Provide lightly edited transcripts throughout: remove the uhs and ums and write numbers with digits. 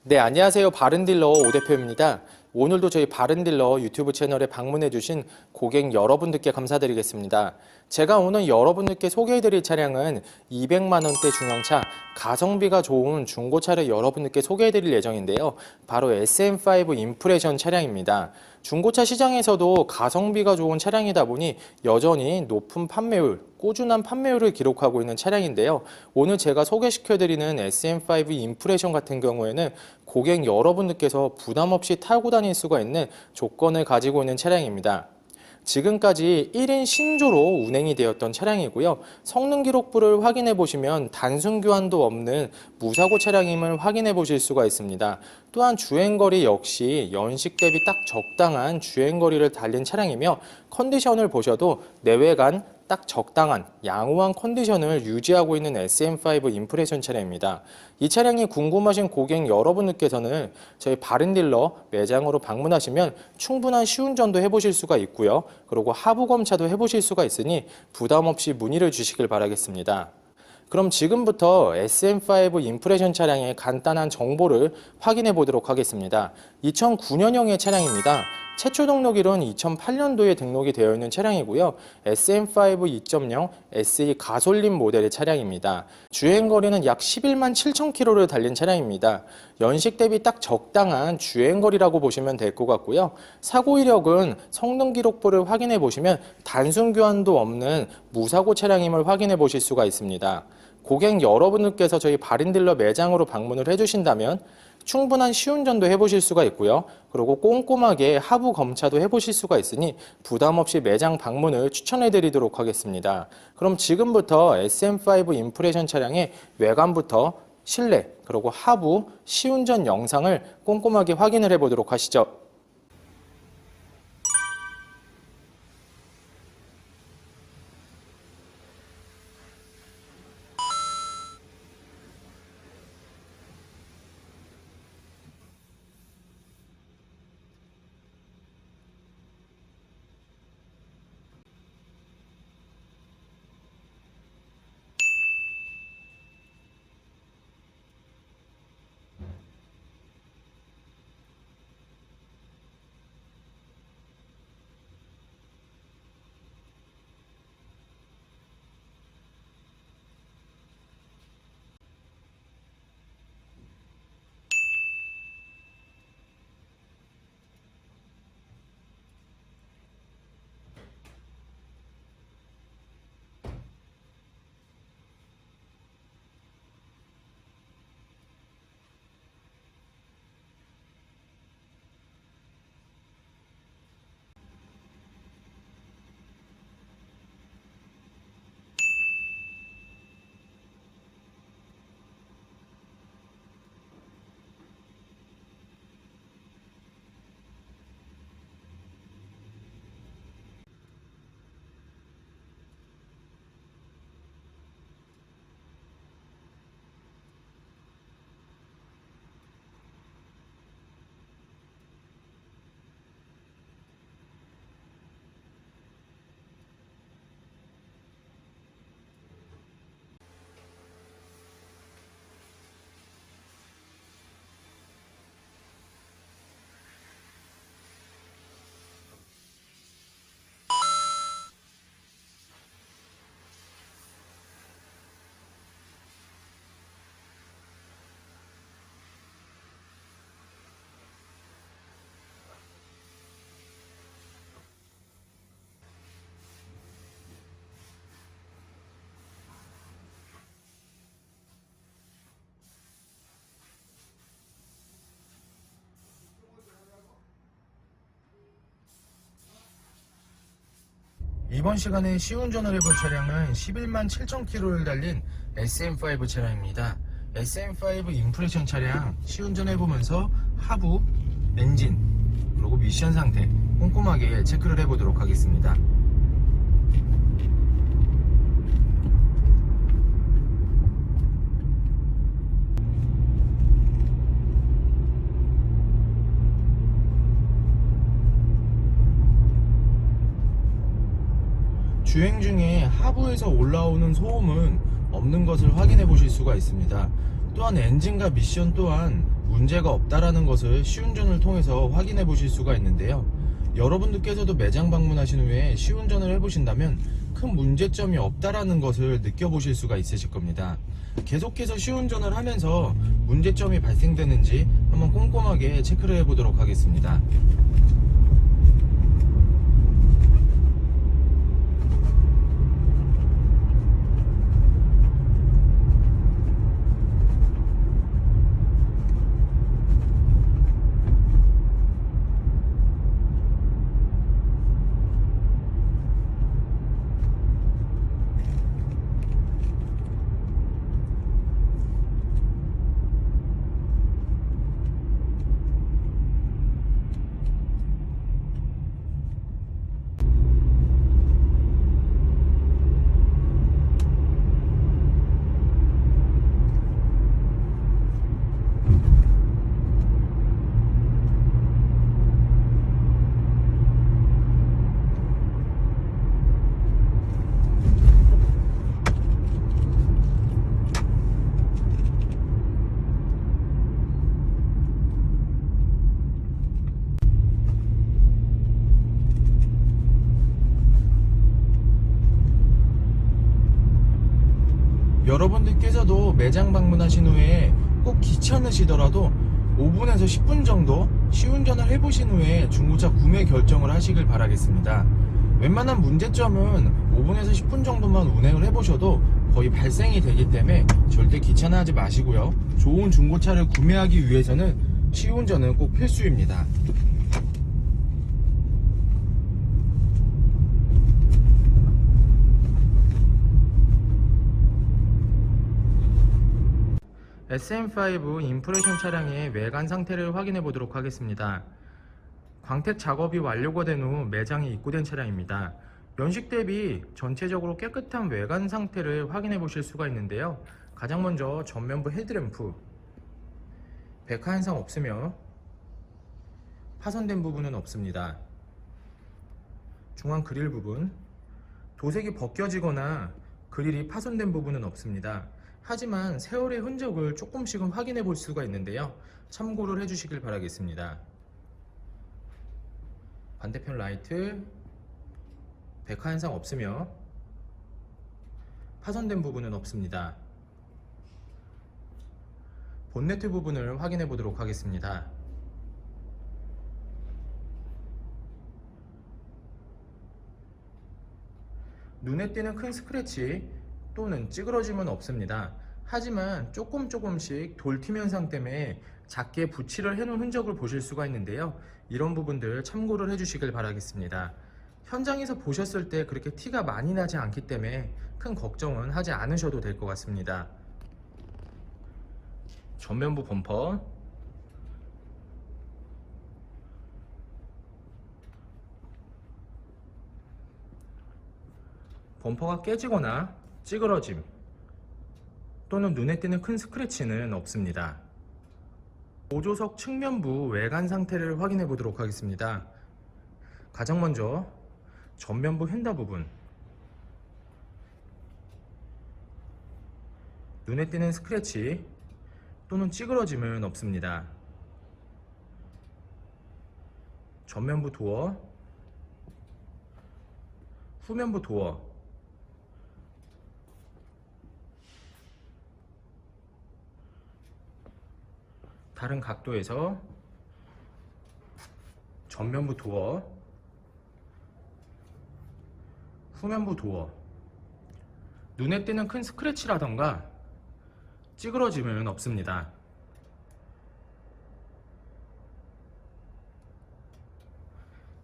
네, 안녕하세요. 바른딜러 오 대표입니다. 오늘도 저희 바른딜러 유튜브 채널에 방문해주신 고객 여러분들께 감사드리겠습니다. 제가 오늘 여러분들께 소개해드릴 차량은 200만 원대 중형차, 가성비가 좋은 중고차를 여러분들께 소개해드릴 예정인데요. 바로 SM5 임프레션 차량입니다. 중고차 시장에서도 가성비가 좋은 차량이다 보니 여전히 높은 판매율, 꾸준한 판매율을 기록하고 있는 차량인데요. 오늘 제가 소개시켜드리는 SM5 임프레션 같은 경우에는 고객 여러분들께서 부담 없이 타고 다닐 수가 있는 조건을 가지고 있는 차량입니다. 지금까지 1인 신조로 운행이 되었던 차량이고요. 성능 기록부를 확인해 보시면 단순 교환도 없는 무사고 차량임을 확인해 보실 수가 있습니다. 또한 주행거리 역시 연식 대비 딱 적당한 주행거리를 달린 차량이며 컨디션을 보셔도 내외관 딱 적당한 양호한 컨디션을 유지하고 있는 SM5 임프레션 차량입니다. 이 차량이 궁금하신 고객 여러분들께서는 저희 바른딜러 매장으로 방문하시면 충분한 시운전도 해보실 수가 있고요. 그리고 하부 검차도 해보실 수가 있으니 부담 없이 문의를 주시길 바라겠습니다. 그럼 지금부터 SM5 임프레션 차량의 간단한 정보를 확인해 보도록 하겠습니다. 2009년형의 차량입니다. 최초 등록일은 2008년도에 등록이 되어 있는 차량이고요. SM5 2.0 SE 가솔린 모델의 차량입니다. 주행거리는 약 11만 7천 킬로를 달린 차량입니다. 연식 대비 딱 적당한 주행거리라고 보시면 될 것 같고요. 사고 이력은 성능 기록부를 확인해 보시면 단순 교환도 없는 무사고 차량임을 확인해 보실 수가 있습니다. 고객 여러분들께서 저희 바른딜러 매장으로 방문을 해주신다면 충분한 시운전도 해보실 수가 있고요. 그리고 꼼꼼하게 하부 검차도 해보실 수가 있으니 부담 없이 매장 방문을 추천해 드리도록 하겠습니다. 그럼 지금부터 SM5 임프레션 차량의 외관부터 실내 그리고 하부 시운전 영상을 꼼꼼하게 확인을 해보도록 하시죠. 이번 시간에 시운전을 해볼 차량은 11만 7천 킬로를 달린 SM5 차량입니다. SM5 임프레션 차량 시운전해보면서 하부, 엔진, 그리고 미션 상태 꼼꼼하게 체크를 해보도록 하겠습니다. 주행 중에 하부에서 올라오는 소음은 없는 것을 확인해 보실 수가 있습니다. 또한 엔진과 미션 또한 문제가 없다라는 것을 시운전을 통해서 확인해 보실 수가 있는데요. 여러분들께서도 매장 방문하신 후에 시운전을 해보신다면 큰 문제점이 없다라는 것을 느껴보실 수가 있으실 겁니다. 계속해서 시운전을 하면서 문제점이 발생되는지 한번 꼼꼼하게 체크를 해보도록 하겠습니다. 여러분들께서도 매장 방문하신 후에 꼭 귀찮으시더라도 5분에서 10분 정도 시운전을 해보신 후에 중고차 구매 결정을 하시길 바라겠습니다. 웬만한 문제점은 5분에서 10분 정도만 운행을 해보셔도 거의 발생이 되기 때문에 절대 귀찮아하지 마시고요. 좋은 중고차를 구매하기 위해서는 시운전은 꼭 필수입니다. SM5 인프레션 차량의 외관 상태를 확인해 보도록 하겠습니다. 광택 작업이 완료가 된 후 매장에 입고된 차량입니다. 연식 대비 전체적으로 깨끗한 외관 상태를 확인해 보실 수가 있는데요. 가장 먼저 전면부 헤드램프 백화 현상 없으며 파손된 부분은 없습니다. 중앙 그릴 부분 도색이 벗겨지거나 그릴이 파손된 부분은 없습니다. 하지만 세월의 흔적을 조금씩은 확인해 볼 수가 있는데요. 참고를 해주시길 바라겠습니다. 반대편 라이트 백화 현상 없으며 파손된 부분은 없습니다. 본네트 부분을 확인해 보도록 하겠습니다. 눈에 띄는 큰 스크래치 또는 찌그러짐은 없습니다. 하지만 조금씩 돌팀 현상 때문에 작게 붙이를 해놓은 흔적을 보실 수가 있는데요. 이런 부분들 참고를 해주시길 바라겠습니다. 현장에서 보셨을 때 그렇게 티가 많이 나지 않기 때문에 큰 걱정은 하지 않으셔도 될 것 같습니다. 전면부 범퍼 범퍼가 깨지거나 찌그러짐 또는 눈에 띄는 큰 스크래치는 없습니다. 보조석 측면부 외관 상태를 확인해 보도록 하겠습니다. 가장 먼저 전면부 휀다 부분 눈에 띄는 스크래치 또는 찌그러짐은 없습니다. 전면부 도어 후면부 도어 다른 각도에서 전면부 도어, 후면부 도어 눈에 띄는 큰 스크래치라던가 찌그러짐은 없습니다.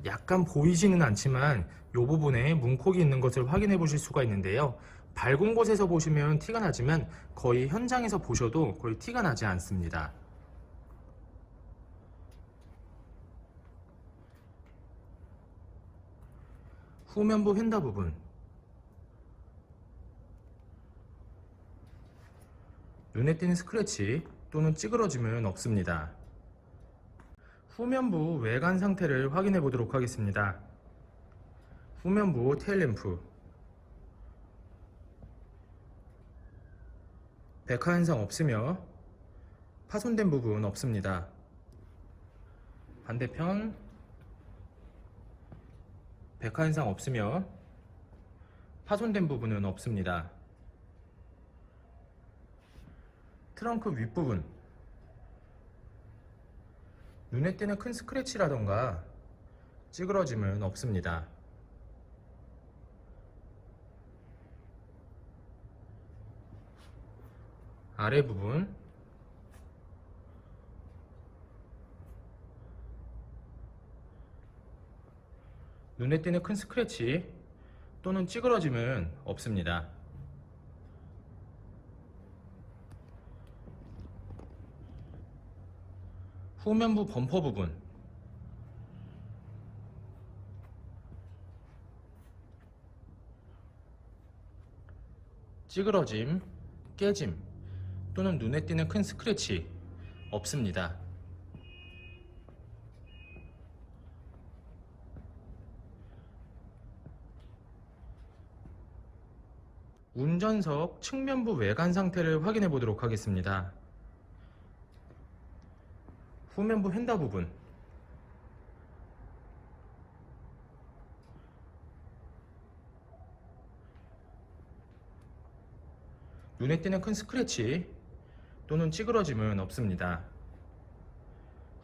약간 보이지는 않지만 이 부분에 문콕이 있는 것을 확인해 보실 수가 있는데요. 밝은 곳에서 보시면 티가 나지만 거의 현장에서 보셔도 거의 티가 나지 않습니다. 후면부 휀다 부분 눈에 띄는 스크래치 또는 찌그러짐은 없습니다. 후면부 외관 상태를 확인해 보도록 하겠습니다. 후면부 테일램프 백화 현상 없으며 파손된 부분 없습니다. 반대편 백화 현상 없으며 파손된 부분은 없습니다. 트렁크 윗부분 눈에 띄는 큰 스크래치라던가 찌그러짐은 없습니다. 아래 부분 눈에 띄는 큰 스크래치 또는 찌그러짐은 없습니다. 후면부 범퍼 부분 찌그러짐, 깨짐 또는 눈에 띄는 큰 스크래치 없습니다. 운전석 측면부 외관 상태를 확인해 보도록 하겠습니다. 후면부 휀다 부분 눈에 띄는 큰 스크래치 또는 찌그러짐은 없습니다.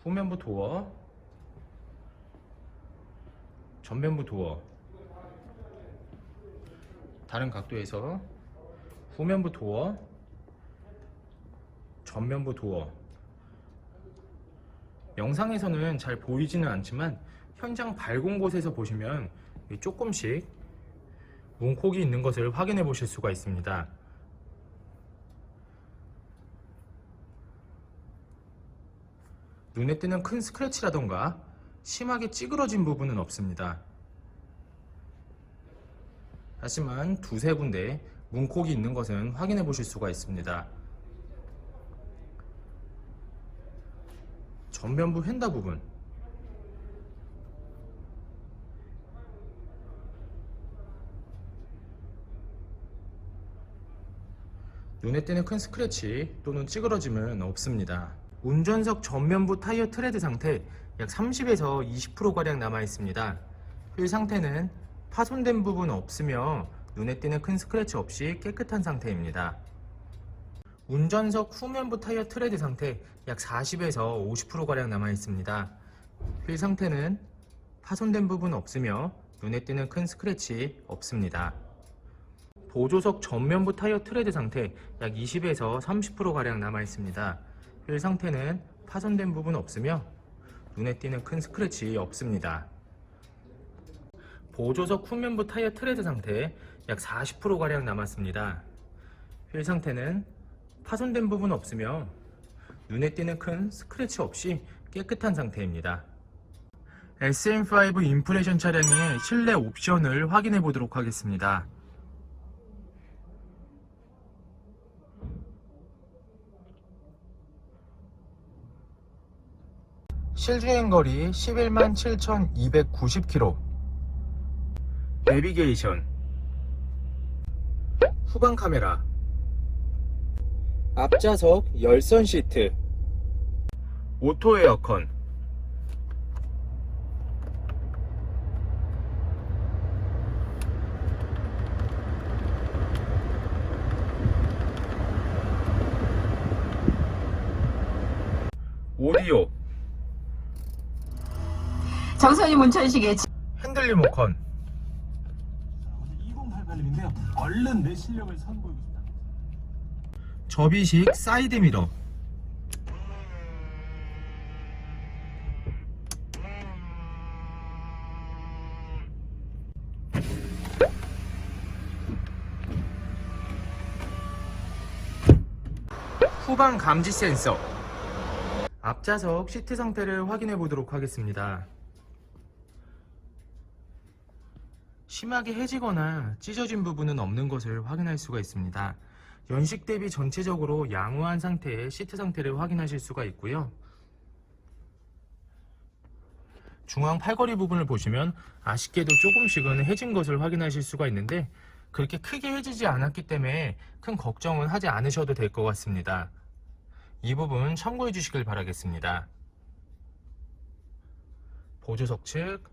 후면부 도어, 전면부 도어 다른 각도에서 후면부 도어, 전면부 도어 영상에서는 잘 보이지는 않지만 현장 밝은 곳에서 보시면 조금씩 문콕이 있는 것을 확인해 보실 수가 있습니다. 눈에 띄는 큰 스크래치라던가 심하게 찌그러진 부분은 없습니다. 하지만 두세 군데 문콕이 있는 것은 확인해 보실 수가 있습니다. 전면부 휀다 부분 눈에 띄는 큰 스크래치 또는 찌그러짐은 없습니다. 운전석 전면부 타이어 트레드 상태 약 30에서 20%가량 남아 있습니다. 휠 상태는 파손된 부분 없으며 눈에 띄는 큰 스크래치 없이 깨끗한 상태입니다. 운전석 후면부 타이어 트레드 상태 약 40에서 50%가량 남아 있습니다. 휠 상태는 파손된 부분 없으며 눈에 띄는 큰 스크래치 없습니다. 보조석 전면부 타이어 트레드 상태 약 20에서 30%가량 남아 있습니다. 휠 상태는 파손된 부분 없으며 눈에 띄는 큰 스크래치 없습니다. 보조석 후면부 타이어 트레드 상태 약 40%가량 남았습니다. 휠 상태는 파손된 부분 없으며 눈에 띄는 큰 스크래치 없이 깨끗한 상태입니다. SM5 인프레션 차량의 실내 옵션을 확인해 보도록 하겠습니다. 실주행거리 11만 7,290km. 내비게이션, 후방 카메라, 앞좌석 열선 시트, 오토 에어컨, 오디오, 정선이 문천식의 핸들림 모컨, 2088님인데요. 얼른 내 실력을 선보이고 싶다. 접이식 사이드 미러, 후방 감지 센서, 앞좌석 시트 상태를 확인해 보도록 하겠습니다. 심하게 해지거나 찢어진 부분은 없는 것을 확인할 수가 있습니다. 연식 대비 전체적으로 양호한 상태의 시트 상태를 확인하실 수가 있고요. 중앙 팔걸이 부분을 보시면 아쉽게도 조금씩은 해진 것을 확인하실 수가 있는데 그렇게 크게 해지지 않았기 때문에 큰 걱정은 하지 않으셔도 될 것 같습니다. 이 부분 참고해 주시길 바라겠습니다. 보조석 측,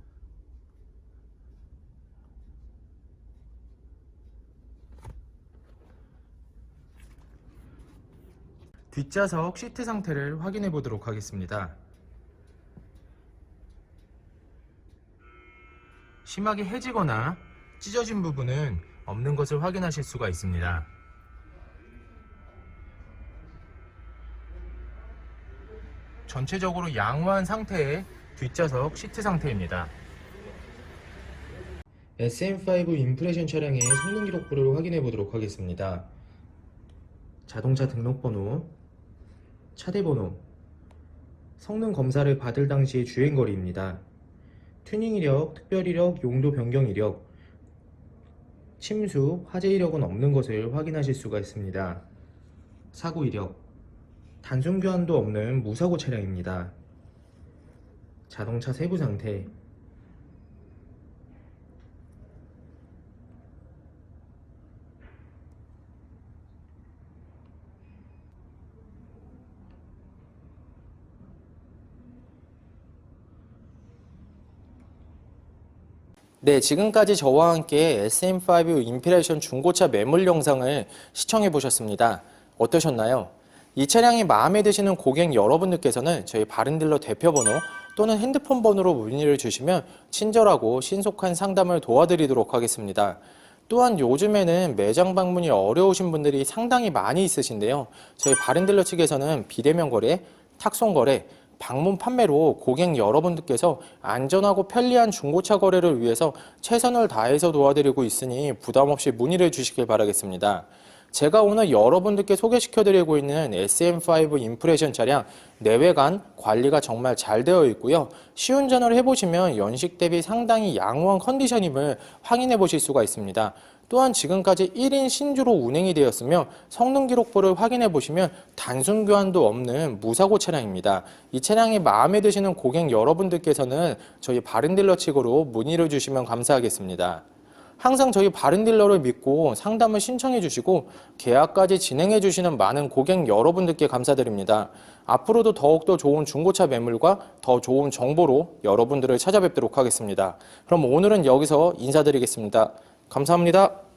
뒷좌석 시트 상태를 확인해 보도록 하겠습니다. 심하게 해지거나 찢어진 부분은 없는 것을 확인하실 수가 있습니다. 전체적으로 양호한 상태의 뒷좌석 시트 상태입니다. SM5 임프레션 차량의 성능 기록부를 확인해 보도록 하겠습니다. 자동차 등록번호, 차대번호, 성능 검사를 받을 당시의 주행거리입니다. 튜닝 이력, 특별 이력, 용도 변경 이력, 침수, 화재 이력은 없는 것을 확인하실 수가 있습니다. 사고 이력, 단순 교환도 없는 무사고 차량입니다. 자동차 세부 상태, 네, 지금까지 저와 함께 SM5 임피레이션 중고차 매물 영상을 시청해 보셨습니다. 어떠셨나요? 이 차량이 마음에 드시는 고객 여러분들께서는 저희 바른딜러 대표번호 또는 핸드폰 번호로 문의를 주시면 친절하고 신속한 상담을 도와드리도록 하겠습니다. 또한 요즘에는 매장 방문이 어려우신 분들이 상당히 많이 있으신데요. 저희 바른딜러 측에서는 비대면 거래, 탁송 거래, 방문 판매로 고객 여러분들께서 안전하고 편리한 중고차 거래를 위해서 최선을 다해서 도와드리고 있으니 부담 없이 문의를 주시길 바라겠습니다. 제가 오늘 여러분들께 소개시켜드리고 있는 SM5 임프레션 차량 내외관 관리가 정말 잘 되어 있고요. 시운전을 해보시면 연식 대비 상당히 양호한 컨디션임을 확인해 보실 수가 있습니다. 또한 지금까지 1인 신주로 운행이 되었으며 성능 기록부를 확인해 보시면 단순 교환도 없는 무사고 차량입니다. 이 차량이 마음에 드시는 고객 여러분들께서는 저희 바른딜러 측으로 문의를 주시면 감사하겠습니다. 항상 저희 바른딜러를 믿고 상담을 신청해 주시고 계약까지 진행해 주시는 많은 고객 여러분들께 감사드립니다. 앞으로도 더욱더 좋은 중고차 매물과 더 좋은 정보로 여러분들을 찾아뵙도록 하겠습니다. 그럼 오늘은 여기서 인사드리겠습니다. 감사합니다.